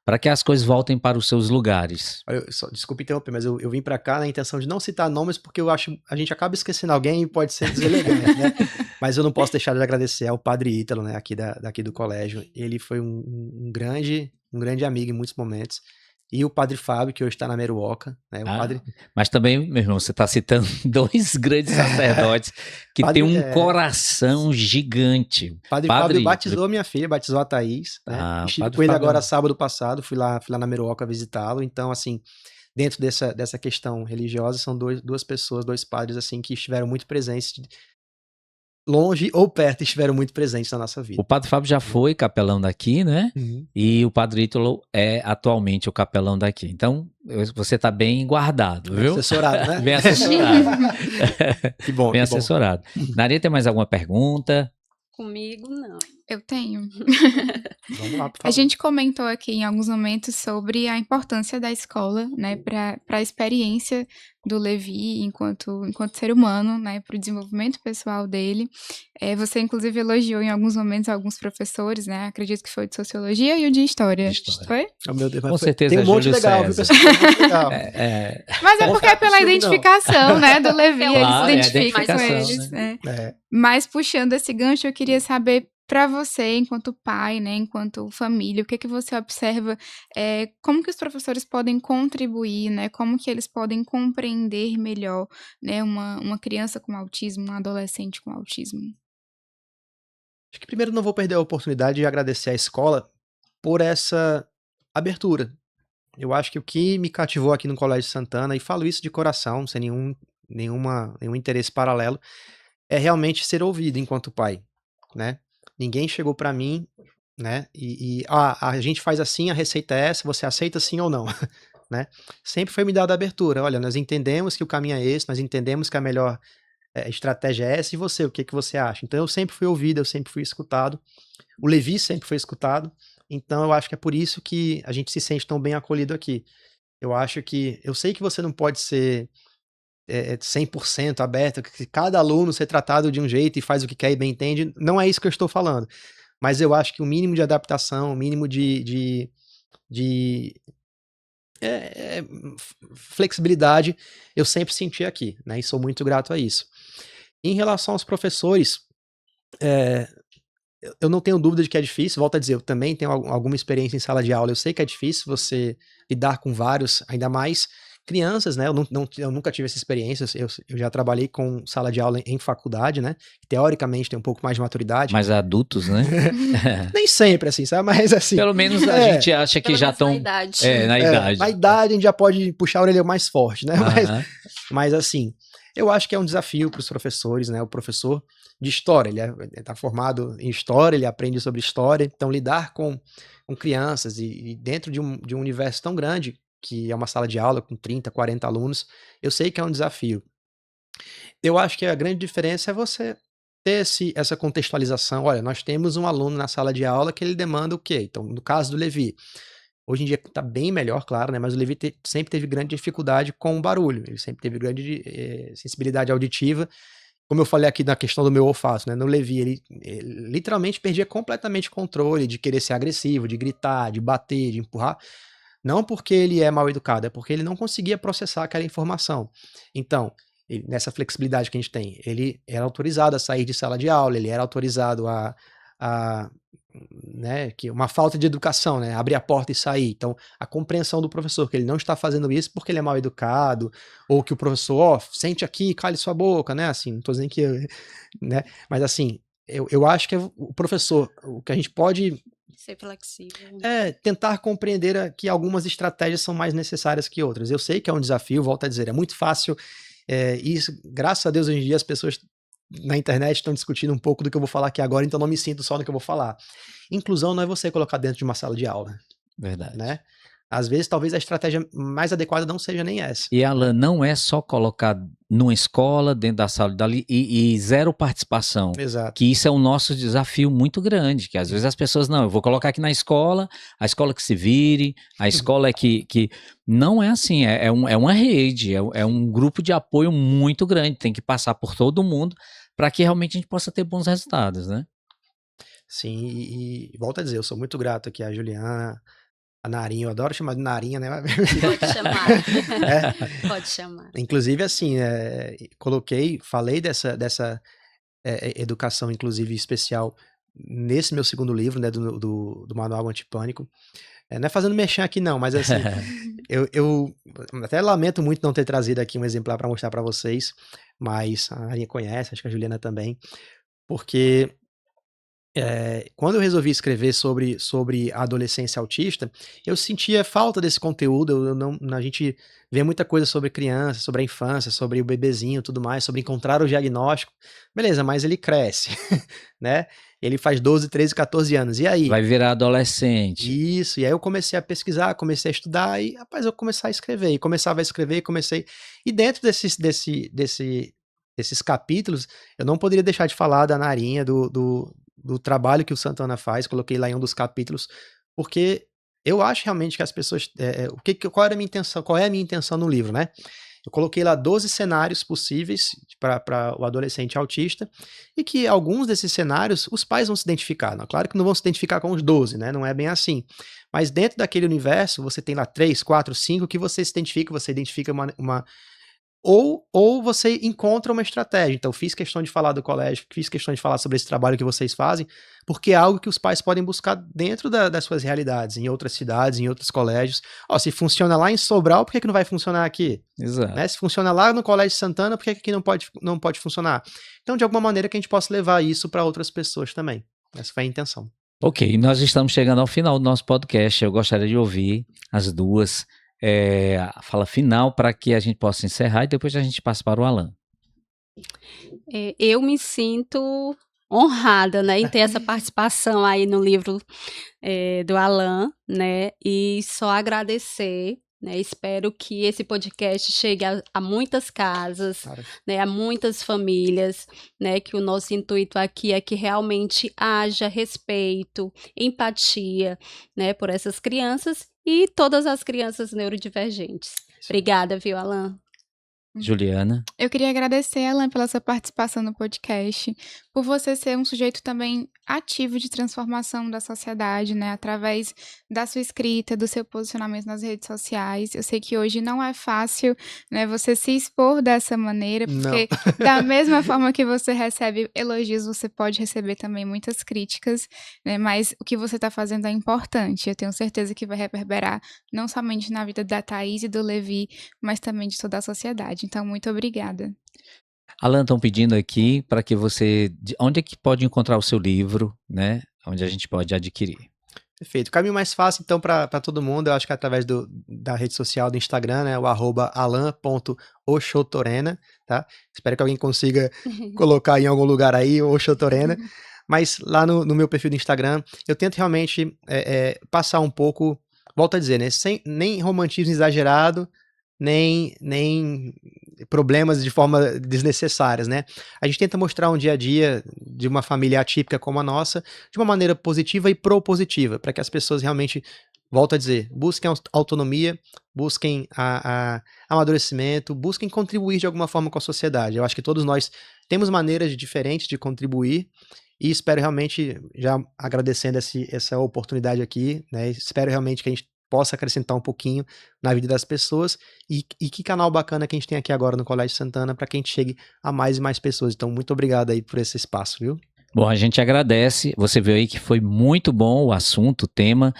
S1: para que as coisas voltem para os seus lugares.
S3: Olha, desculpa interromper, mas eu vim pra cá na intenção de não citar nomes, porque eu acho a gente acaba esquecendo alguém e pode ser deselegante, né. Mas eu não posso deixar de agradecer ao padre Ítalo, né, daqui do colégio. Ele foi um grande amigo em muitos momentos. E o padre Fábio, que hoje está na Meruoca, né, o
S1: Ah,
S3: padre
S1: mas também, meu irmão, você está citando 2 grandes sacerdotes que têm
S3: padre
S1: um
S3: é,
S1: coração gigante.
S3: padre Fábio
S1: Padre
S3: batizou minha filha, batizou a Thaís, né.
S1: o
S3: Estive
S1: Padre
S3: com ele
S1: Fábio é
S3: agora
S1: um
S3: sábado passado, fui lá na Meruoca visitá-lo, então assim, dentro dessa questão religiosa, são duas pessoas, 2 padres, assim, que estiveram muito presentes longe ou perto, estiveram muito presentes na nossa vida.
S1: O Padre Fábio já foi capelão daqui, né?
S3: Uhum.
S1: E o Padre Ítalo é atualmente o capelão daqui. Então, você tá bem guardado,
S3: Bem
S1: viu?
S3: assessorado, né?
S1: Bem assessorado.
S3: Que bom,
S1: Bem
S3: que bom.
S1: assessorado. Naria, tem mais alguma pergunta?
S4: Comigo, não.
S2: Eu tenho.
S3: Vamos lá, por
S2: A
S3: favor.
S2: gente comentou aqui em alguns momentos sobre a importância da escola, né, para a experiência do Levi enquanto ser humano, né, para o desenvolvimento pessoal dele. Você, inclusive, elogiou em alguns momentos alguns professores, né, acredito que foi de Sociologia e o de História.
S1: De História.
S2: Foi?
S3: Oh, meu Deus,
S1: Com
S3: mas
S1: certeza
S3: tem um
S1: é
S3: monte
S1: Júlio
S3: legal, viu,
S1: César.
S3: pessoal? Tem um monte legal.
S2: Mas é
S3: Vamos
S2: porque é
S3: ficar
S2: pela
S3: com ciúme, não.
S2: identificação, né, do Levi,
S4: Claro,
S2: ele
S1: é a
S2: se identifica com
S1: identificação,
S2: eles,
S1: né?
S2: né. Mas puxando esse gancho, eu queria saber para você, enquanto pai, né, enquanto família, o que você observa, como que os professores podem contribuir, né, como que eles podem compreender melhor, né, uma criança com autismo, um adolescente com autismo?
S3: Acho que primeiro não vou perder a oportunidade de agradecer à escola por essa abertura. Eu acho que o que me cativou aqui no Colégio Santana, e falo isso de coração, sem nenhum interesse paralelo, é realmente ser ouvido enquanto pai, né? Ninguém chegou pra mim, né? A gente faz assim, a receita é essa, você aceita sim ou não, né? Sempre foi me dada a abertura. Olha, nós entendemos que o caminho é esse, nós entendemos que a melhor estratégia é essa, e você, o que que você acha? Então eu sempre fui ouvido, eu sempre fui escutado. O Levi sempre foi escutado. Então eu acho que é por isso que a gente se sente tão bem acolhido aqui. Eu sei que você não pode ser 100% aberto, que cada aluno ser tratado de um jeito e faz o que quer e bem entende, não é isso que eu estou falando. Mas eu acho que o mínimo de adaptação, o mínimo de flexibilidade, eu sempre senti aqui, né? E sou muito grato a isso. Em relação aos professores, eu não tenho dúvida de que é difícil, volto a dizer, eu também tenho alguma experiência em sala de aula, eu sei que é difícil você lidar com vários, ainda mais crianças, né? Eu nunca tive essa experiência, eu já trabalhei com sala de aula em faculdade, né? Teoricamente tem um pouco mais de maturidade.
S1: Mais adultos, né?
S3: Nem sempre, assim, sabe? Mas assim.
S1: Pelo menos a gente acha que
S4: Pelo
S1: já
S4: menos na
S1: estão.
S4: idade.
S1: Na idade.
S3: Na idade a gente já pode puxar a orelha mais forte, né?
S1: Aham.
S3: Mas assim, eu acho que é um desafio para os professores, né? O professor de história, ele está formado em história, ele aprende sobre história, então lidar com crianças e dentro de um universo tão grande, que é uma sala de aula com 30, 40 alunos, eu sei que é um desafio. Eu acho que a grande diferença é você ter essa contextualização. Olha, nós temos um aluno na sala de aula que ele demanda o quê? Então, no caso do Levi, hoje em dia está bem melhor, claro, né? Mas o Levi sempre teve grande dificuldade com o barulho, ele sempre teve grande sensibilidade auditiva. Como eu falei aqui na questão do meu olfato, né? No Levi, ele literalmente perdia completamente o controle de querer ser agressivo, de gritar, de bater, de empurrar. Não porque ele é mal educado, é porque ele não conseguia processar aquela informação. Então, nessa flexibilidade que a gente tem, ele era autorizado a sair de sala de aula, ele era autorizado né, que uma falta de educação, né, abrir a porta e sair. Então, a compreensão do professor que ele não está fazendo isso porque ele é mal educado, ou que o professor, sente aqui, cale sua boca, né, assim, não tô dizendo que, né, mas assim, eu acho que o professor, o que a gente pode
S4: Ser flexível.
S3: tentar compreender que algumas estratégias são mais necessárias que outras. Eu sei que é um desafio, volto a dizer, é muito fácil, e isso, graças a Deus, hoje em dia as pessoas na internet estão discutindo um pouco do que eu vou falar aqui agora, então não me sinto só no que eu vou falar. Inclusão não é você colocar dentro de uma sala de aula,
S1: Verdade.
S3: né? Às vezes, talvez a estratégia mais adequada não seja nem essa.
S1: E, Alan, não é só colocar numa escola, dentro da sala dali, e zero participação.
S3: Exato.
S1: Que isso é o nosso desafio muito grande, que às vezes as pessoas, não, eu vou colocar aqui na escola, a escola que se vire, a escola é que não é assim, é uma rede, é um grupo de apoio muito grande, tem que passar por todo mundo para que realmente a gente possa ter bons resultados, né?
S3: Sim, e volto a dizer, eu sou muito grato aqui a Juliana, a Narinha, eu adoro chamar de Narinha, né?
S4: Pode chamar. Pode chamar.
S3: Inclusive, assim, falei dessa educação, inclusive, especial nesse meu segundo livro, né, do Manual Antipânico. Não é fazendo mexer aqui não, mas assim, eu até lamento muito não ter trazido aqui um exemplar para mostrar para vocês, mas a Narinha conhece, acho que a Juliana também, porque Quando eu resolvi escrever sobre a adolescência autista, eu sentia falta desse conteúdo. A gente vê muita coisa sobre criança, sobre a infância, sobre o bebezinho e tudo mais, sobre encontrar o diagnóstico. Beleza, mas ele cresce, né? Ele faz 12, 13, 14 anos. E aí?
S1: Vai virar adolescente.
S3: Isso, e aí eu comecei a pesquisar, comecei a estudar e, rapaz, eu comecei a escrever. E começava a escrever, comecei... E dentro desses capítulos, eu não poderia deixar de falar da Narinha, do trabalho que o Santana faz, coloquei lá em um dos capítulos, porque eu acho realmente que as pessoas... qual era a minha intenção, qual é a minha intenção no livro, né? Eu coloquei lá 12 cenários possíveis para o adolescente autista, e que alguns desses cenários os pais vão se identificar. Não, claro que não vão se identificar com os 12, né? Não é bem assim. Mas dentro daquele universo, você tem lá 3, 4, 5 que você se identifica, você identifica ou você encontra uma estratégia. Então, fiz questão de falar do colégio, fiz questão de falar sobre esse trabalho que vocês fazem, porque é algo que os pais podem buscar dentro das suas realidades, em outras cidades, em outros colégios. Se funciona lá em Sobral, por que não vai funcionar aqui?
S1: Exato.
S3: Né? Se funciona lá no Colégio Santana, por que aqui não pode funcionar? Então, de alguma maneira que a gente possa levar isso para outras pessoas também. Essa foi a intenção.
S1: Ok, nós estamos chegando ao final do nosso podcast. Eu gostaria de ouvir as duas a fala final para que a gente possa encerrar e depois a gente passa para o Alan.
S4: Eu me sinto honrada, né, em ter essa participação aí no livro do Alan, né, e só agradecer, né, espero que esse podcast chegue a muitas casas,
S3: Claro.
S4: né, a muitas famílias, né, que o nosso intuito aqui é que realmente haja respeito, empatia, né, por essas crianças e todas as crianças neurodivergentes. Obrigada, viu, Alan?
S1: Juliana.
S2: Eu queria agradecer, Alan, pela sua participação no podcast, por você ser um sujeito também ativo de transformação da sociedade, né, através da sua escrita, do seu posicionamento nas redes sociais. Eu sei que hoje não é fácil, né, você se expor dessa maneira, porque da mesma forma que você recebe elogios, você pode receber também muitas críticas, né, mas o que você está fazendo é importante. Eu tenho certeza que vai reverberar não somente na vida da Thaís e do Levi, mas também de toda a sociedade. Então, muito obrigada.
S1: Alan, estão pedindo aqui para que você... Onde é que pode encontrar o seu livro, né? Onde a gente pode adquirir?
S3: Perfeito. O caminho mais fácil, então, para todo mundo, eu acho que é através da rede social do Instagram, né? O @alan.ochotorena, tá? Espero que alguém consiga colocar em algum lugar aí, Ochotorena. Mas lá no meu perfil do Instagram, eu tento realmente passar um pouco, volto a dizer, né? Sem nem romantismo exagerado, nem problemas de forma desnecessárias, né? A gente tenta mostrar um dia a dia de uma família atípica como a nossa, de uma maneira positiva e propositiva, para que as pessoas realmente, volto a dizer, busquem autonomia, busquem amadurecimento, busquem contribuir de alguma forma com a sociedade. Eu acho que todos nós temos maneiras diferentes de contribuir, e espero realmente, já agradecendo essa oportunidade aqui, né? Espero realmente que a gente possa acrescentar um pouquinho na vida das pessoas, e que canal bacana que a gente tem aqui agora no Colégio Santana para que a gente chegue a mais e mais pessoas. Então, muito obrigado aí por esse espaço, viu?
S1: Bom, a gente agradece. Você viu aí que foi muito bom o assunto, o tema.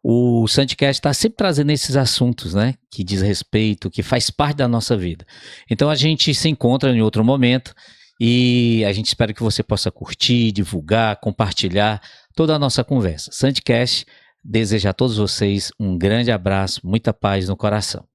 S1: O Santcast está sempre trazendo esses assuntos, né? Que diz respeito, que faz parte da nossa vida. Então, a gente se encontra em outro momento e a gente espera que você possa curtir, divulgar, compartilhar toda a nossa conversa. Santcast deseja a todos vocês um grande abraço, muita paz no coração.